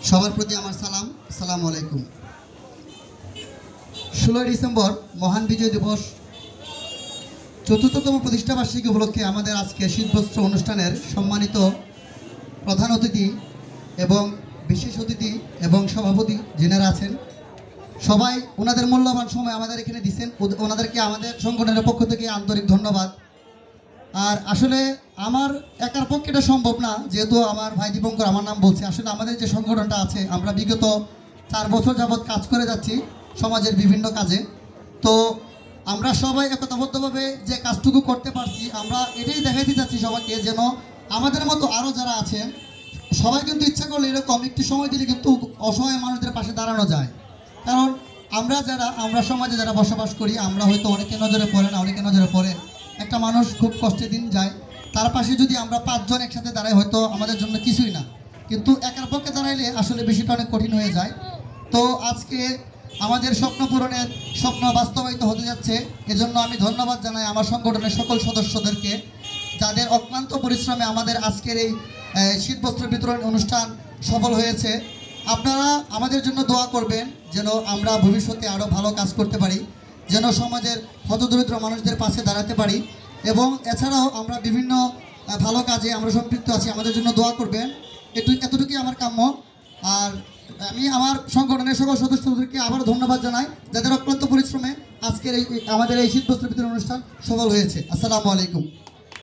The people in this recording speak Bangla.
সবার প্রতি আমার সালাম। আসসালামু আলাইকুম। 16 ডিসেম্বর মহান বিজয় দিবস ৪র্থতম প্রতিষ্ঠাবার্ষিকী উপলক্ষে আমাদের আজকে শীতবস্ত্র অনুষ্ঠানের সম্মানিত প্রধান অতিথি এবং বিশেষ অতিথি এবং সভাপতি যিনারা আছেন, সবাই ওনাদের মূল্যবান সময় আমাদের এখানে দিচ্ছেন। ওনাদেরকে আমাদের সংগঠনের পক্ষ থেকে আন্তরিক ধন্যবাদ। আর আসলে আমার একার পক্ষে এটা সম্ভব না, যেহেতু আমার ভাই দীপঙ্কর আমার নাম বলছে। আসলে আমাদের যে সংগঠনটা আছে, আমরা বিগত 4 বছর যাবৎ কাজ করে যাচ্ছি সমাজের বিভিন্ন কাজে। তো আমরা সবাই একতাবদ্ধভাবে যে কাজটুকু করতে পারছি, আমরা এটাই দেখাইতে চাচ্ছি সবাইকে, যেন আমাদের মতো আরও যারা আছেন সবাই কিন্তু ইচ্ছা করলে এরকম একটু সময় দিলে কিন্তু অসহায় মানুষদের পাশে দাঁড়ানো যায়। কারণ আমরা সমাজে যারা বসবাস করি, আমরা হয়তো অনেকে নজরে পড়ে না, অনেকে নজরে পড়ে। একটা মানুষ খুব কষ্টে দিন যায়, তার পাশে যদি আমরা 5 জন একসাথে দাঁড়াই, হয়তো আমাদের জন্য কিছুই না, কিন্তু একার পক্ষে দাঁড়াইলে আসলে বিষয়টা অনেক কঠিন হয়ে যায়। তো আজকে আমাদের স্বপ্ন পূরণের স্বপ্ন বাস্তবায়িত হতে যাচ্ছে। এজন্য আমি ধন্যবাদ জানাই আমার সংগঠনের সকল সদস্যদেরকে, যাদের অক্লান্ত পরিশ্রমে আমাদের আজকের এই শীতবস্ত্র বিতরণ অনুষ্ঠান সফল হয়েছে। আপনারা আমাদের জন্য দোয়া করবেন, যেন আমরা ভবিষ্যতে আরও ভালো কাজ করতে পারি, যেন সমাজের হতদরিদ্র মানুষদের পাশে দাঁড়াতে পারি। এবং এছাড়াও আমরা বিভিন্ন ভালো কাজে আমরা সম্পৃক্ত আছি, আমাদের জন্য দোয়া করবেন। এতটুকুই আমার কাম্য। আর আমি আমার সংগঠনের সকল সদস্যদেরকে আবারও ধন্যবাদ জানাই, যাদের অক্লান্ত পরিশ্রমে আজকের আমাদের এই শীতবস্ত্র বিতরণ অনুষ্ঠান সফল হয়েছে। আসসালামু আলাইকুম।